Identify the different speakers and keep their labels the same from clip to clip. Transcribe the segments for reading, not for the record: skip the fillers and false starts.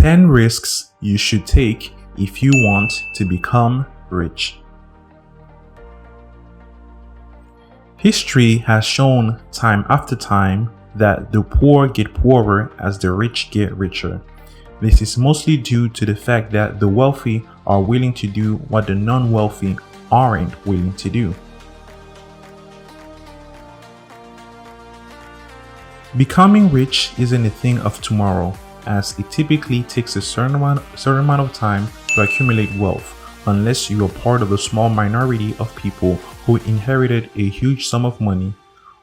Speaker 1: 10 risks you should take if you want to become rich. History has shown time after time that the poor get poorer as the rich get richer. This is mostly due to the fact that the wealthy are willing to do what the non-wealthy aren't willing to do. Becoming rich isn't a thing of tomorrow, as it typically takes a certain amount of time to accumulate wealth, unless you are part of a small minority of people who inherited a huge sum of money,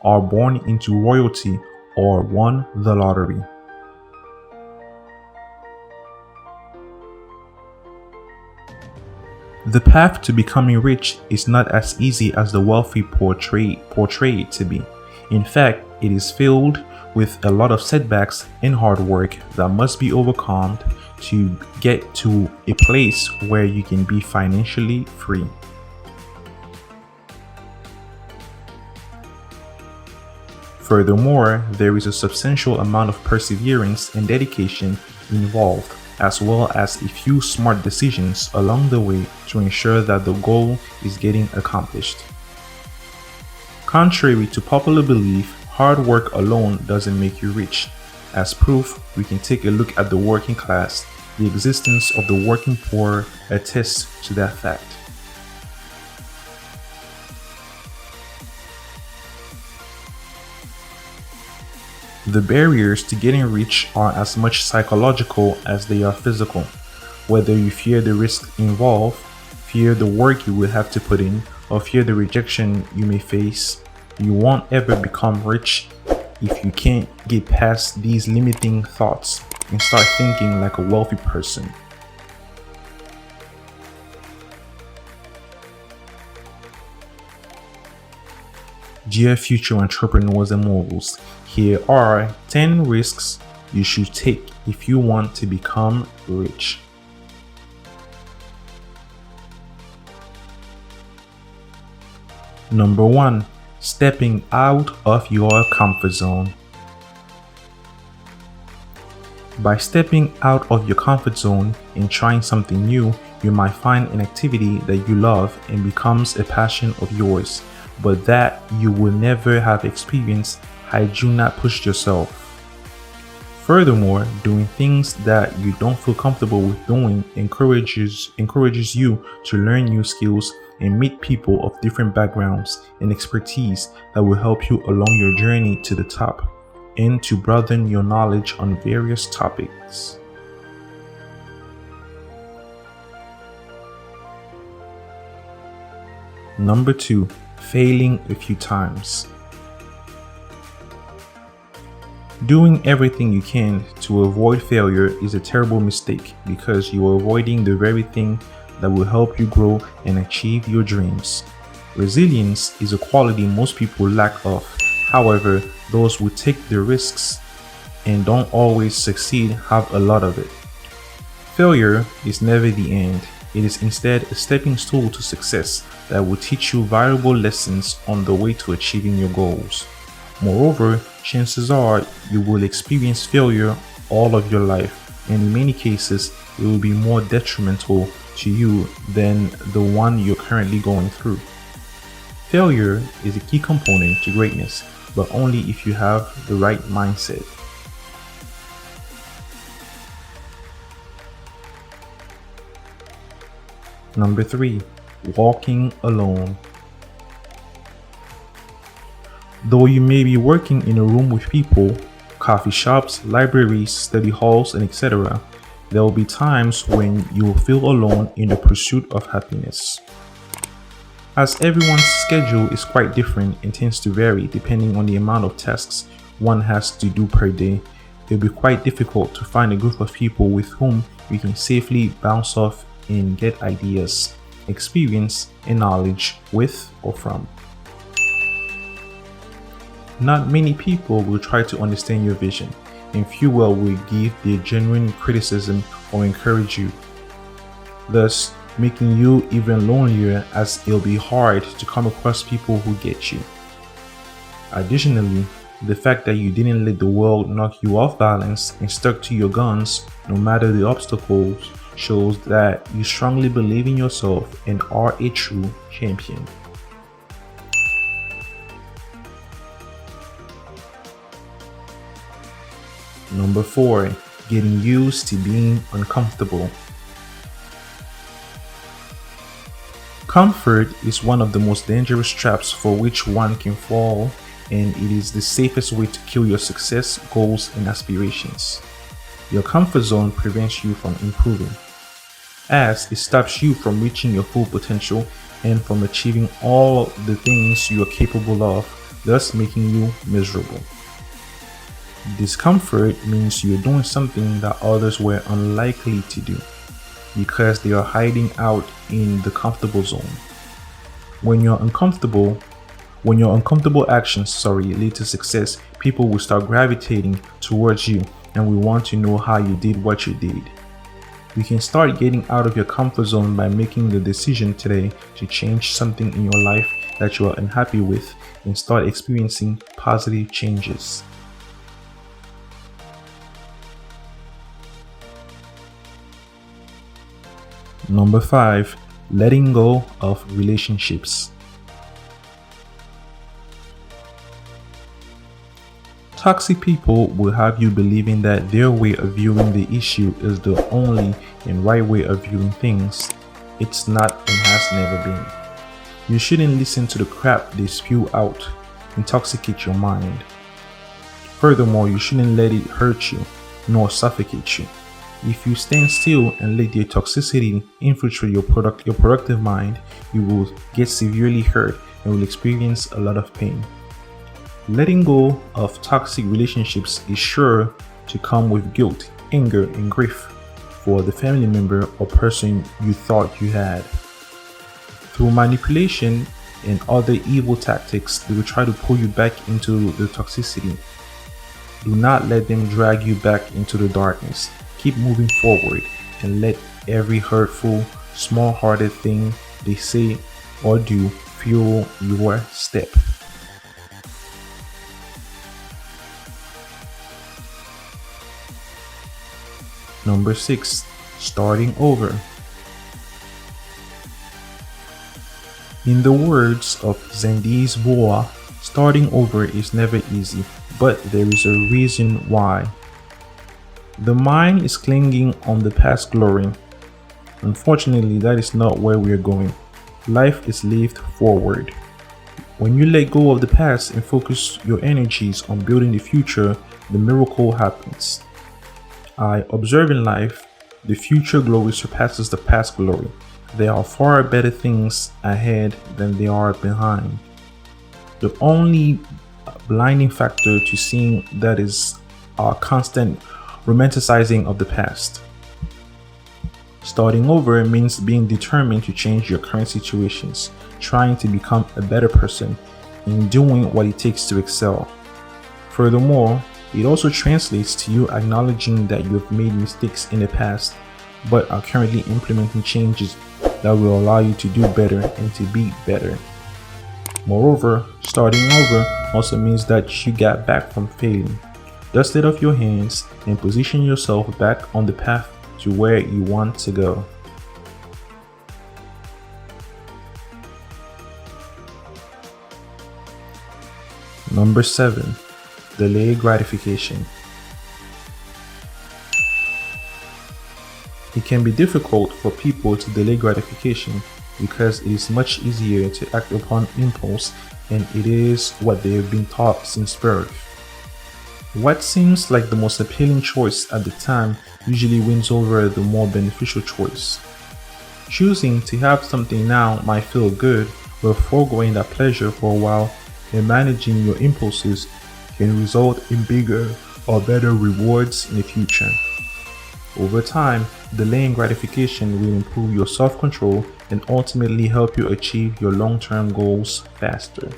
Speaker 1: are born into royalty, or won the lottery. The path to becoming rich is not as easy as the wealthy portray it to be. In fact, it is filled with a lot of setbacks and hard work that must be overcome to get to a place where you can be financially free. Furthermore, there is a substantial amount of perseverance and dedication involved, as well as a few smart decisions along the way to ensure that the goal is getting accomplished. Contrary to popular belief, hard work alone doesn't make you rich. As proof, we can take a look at the working class. The existence of the working poor attests to that fact. The barriers to getting rich are as much psychological as they are physical. Whether you fear the risks involved, fear the work you will have to put in, or fear the rejection you may face, you won't ever become rich if you can't get past these limiting thoughts and start thinking like a wealthy person. Dear future entrepreneurs and moguls, here are 10 risks you should take if you want to become rich. Number 1. Stepping out of your comfort zone. By stepping out of your comfort zone and trying something new, you might find an activity that you love and becomes a passion of yours, but that you will never have experienced had you not pushed yourself. Furthermore, doing things that you don't feel comfortable with doing encourages you to learn new skills and meet people of different backgrounds and expertise that will help you along your journey to the top and to broaden your knowledge on various topics. Number 2. Failing a few times. Doing everything you can to avoid failure is a terrible mistake because you are avoiding the very thing that will help you grow and achieve your dreams. Resilience is a quality most people lack of. However, those who take the risks and don't always succeed have a lot of it. Failure is never the end. It is instead a stepping stool to success that will teach you valuable lessons on the way to achieving your goals. Moreover, chances are you will experience failure all of your life, and in many cases, it will be more detrimental to you than the one you're currently going through. Failure is a key component to greatness, but only if you have the right mindset. Number 3. Walking alone. Though you may be working in a room with people, coffee shops, libraries, study halls, and etc., there will be times when you will feel alone in the pursuit of happiness. As everyone's schedule is quite different and tends to vary depending on the amount of tasks one has to do per day, it will be quite difficult to find a group of people with whom you can safely bounce off and get ideas, experience, and knowledge with or from. Not many people will try to understand your vision, and few will give their genuine criticism or encourage you, thus making you even lonelier as it'll be hard to come across people who get you. Additionally, The fact that you didn't let the world knock you off balance and stuck to your guns no matter the obstacles shows that you strongly believe in yourself and are a true champion. Number 4. Getting used to being uncomfortable. Comfort is one of the most dangerous traps for which one can fall, and it is the safest way to kill your success, goals, and aspirations. Your comfort zone prevents you from improving, as it stops you from reaching your full potential and from achieving all the things you are capable of, thus making you miserable. Discomfort means you're doing something that others were unlikely to do because they are hiding out in the comfortable zone. When your uncomfortable actions lead to success, people will start gravitating towards you and will want to know how you did what you did. You can start getting out of your comfort zone by making the decision today to change something in your life that you are unhappy with and start experiencing positive changes. Number 5. Letting go of relationships. Toxic people will have you believing that their way of viewing the issue is the only and right way of viewing things. It's not and has never been. You shouldn't listen to the crap they spew out, intoxicate your mind. Furthermore, you shouldn't let it hurt you, nor suffocate you. If you stand still and let their toxicity infiltrate your productive mind, you will get severely hurt and will experience a lot of pain. Letting go of toxic relationships is sure to come with guilt, anger, and grief for the family member or person you thought you had. Through manipulation and other evil tactics, they will try to pull you back into the toxicity. Do not let them drag you back into the darkness. Keep moving forward and let every hurtful, small-hearted thing they say or do fuel your step. Number 6. Starting over. In the words of Zendi's Boa, starting over is never easy, but there is a reason why. The mind is clinging on the past glory. Unfortunately, that is not where we are going. Life is lived forward. When you let go of the past and focus your energies on building the future, the miracle happens. I observe in life, the future glory surpasses the past glory. There are far better things ahead than there are behind. The only blinding factor to seeing that is our constant romanticizing of the past. Starting over means being determined to change your current situations, trying to become a better person, and doing what it takes to excel. Furthermore, it also translates to you acknowledging that you have made mistakes in the past, but are currently implementing changes that will allow you to do better and to be better. Moreover, starting over also means that you got back from failing. Dust it off your hands and position yourself back on the path to where you want to go. Number 7. Delay gratification. It can be difficult for people to delay gratification because it is much easier to act upon impulse, and it is what they have been taught since birth. What seems like the most appealing choice at the time usually wins over the more beneficial choice. Choosing to have something now might feel good, but foregoing that pleasure for a while and managing your impulses can result in bigger or better rewards in the future. Over time, delaying gratification will improve your self-control and ultimately help you achieve your long-term goals faster.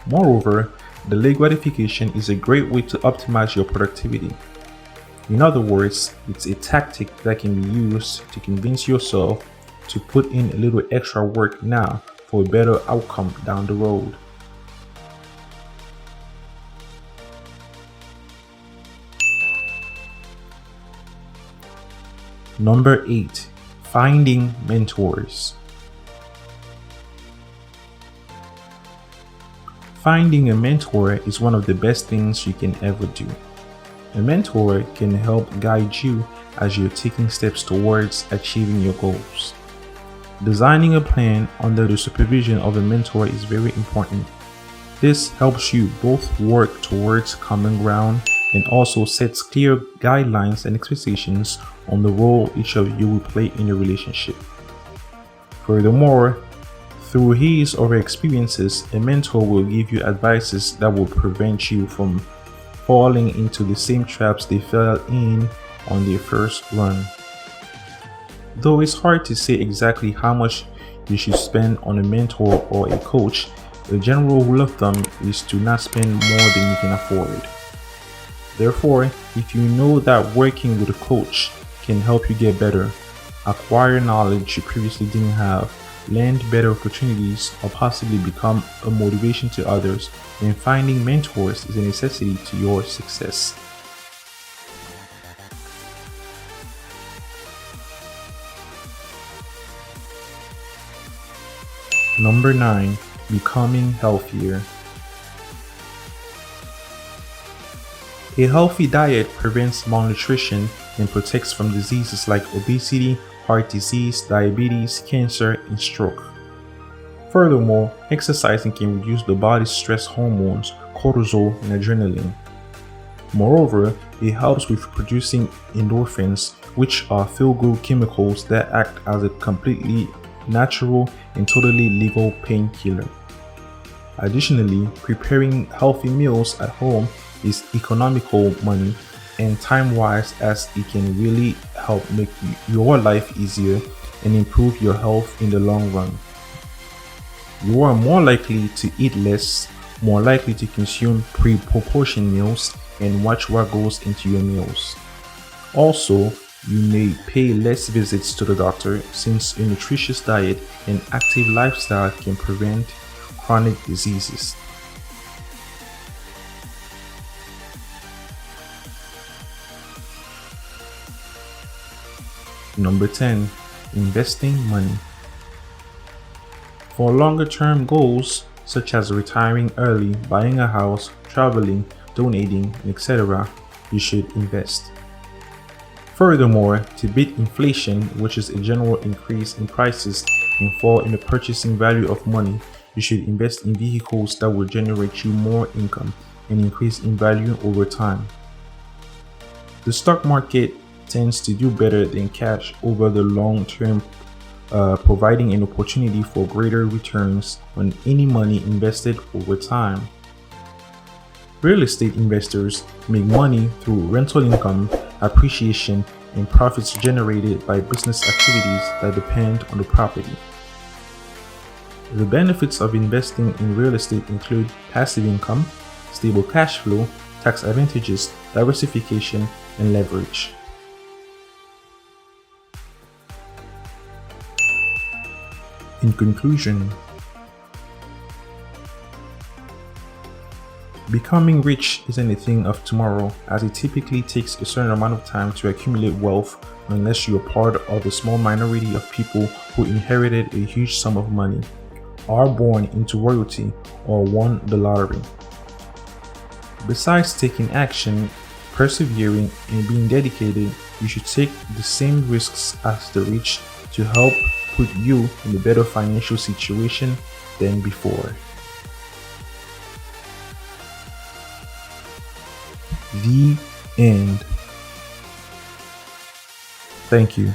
Speaker 1: Moreover, delayed gratification is a great way to optimize your productivity. In other words, it's a tactic that can be used to convince yourself to put in a little extra work now for a better outcome down the road. Number 8. Finding mentors. Finding a mentor is one of the best things you can ever do. A mentor can help guide you as you're taking steps towards achieving your goals. Designing a plan under the supervision of a mentor is very important. This helps you both work towards common ground and also sets clear guidelines and expectations on the role each of you will play in a relationship. Furthermore, through his or her experiences, a mentor will give you advices that will prevent you from falling into the same traps they fell in on their first run. Though it's hard to say exactly how much you should spend on a mentor or a coach, the general rule of thumb is to not spend more than you can afford. Therefore, if you know that working with a coach can help you get better, acquire knowledge you previously didn't have, land better opportunities, or possibly become a motivation to others, then finding mentors is a necessity to your success. Number 9. Becoming healthier. A healthy diet prevents malnutrition and protects from diseases like obesity, heart disease, diabetes, cancer, and stroke. Furthermore, exercising can reduce the body's stress hormones, cortisol, and adrenaline. Moreover, it helps with producing endorphins, which are feel-good chemicals that act as a completely natural and totally legal painkiller. Additionally, preparing healthy meals at home is economical money and time-wise, as it can really help make your life easier and improve your health in the long run. You are more likely to eat less, more likely to consume pre-proportioned meals, and watch what goes into your meals. Also, you may pay less visits to the doctor, since a nutritious diet and active lifestyle can prevent chronic diseases. Number 10. Investing money. For longer-term goals, such as retiring early, buying a house, traveling, donating, etc., you should invest. Furthermore, to beat inflation, which is a general increase in prices and fall in the purchasing value of money, you should invest in vehicles that will generate you more income and increase in value over time. The stock market tends to do better than cash over the long term, providing an opportunity for greater returns on any money invested over time. Real estate investors make money through rental income, appreciation, and profits generated by business activities that depend on the property. The benefits of investing in real estate include passive income, stable cash flow, tax advantages, diversification, and leverage. In conclusion, becoming rich isn't a thing of tomorrow, as it typically takes a certain amount of time to accumulate wealth unless you are part of a small minority of people who inherited a huge sum of money, are born into royalty, or won the lottery. Besides taking action, persevering, and being dedicated, you should take the same risks as the rich to help put you in a better financial situation than before. The end. Thank you.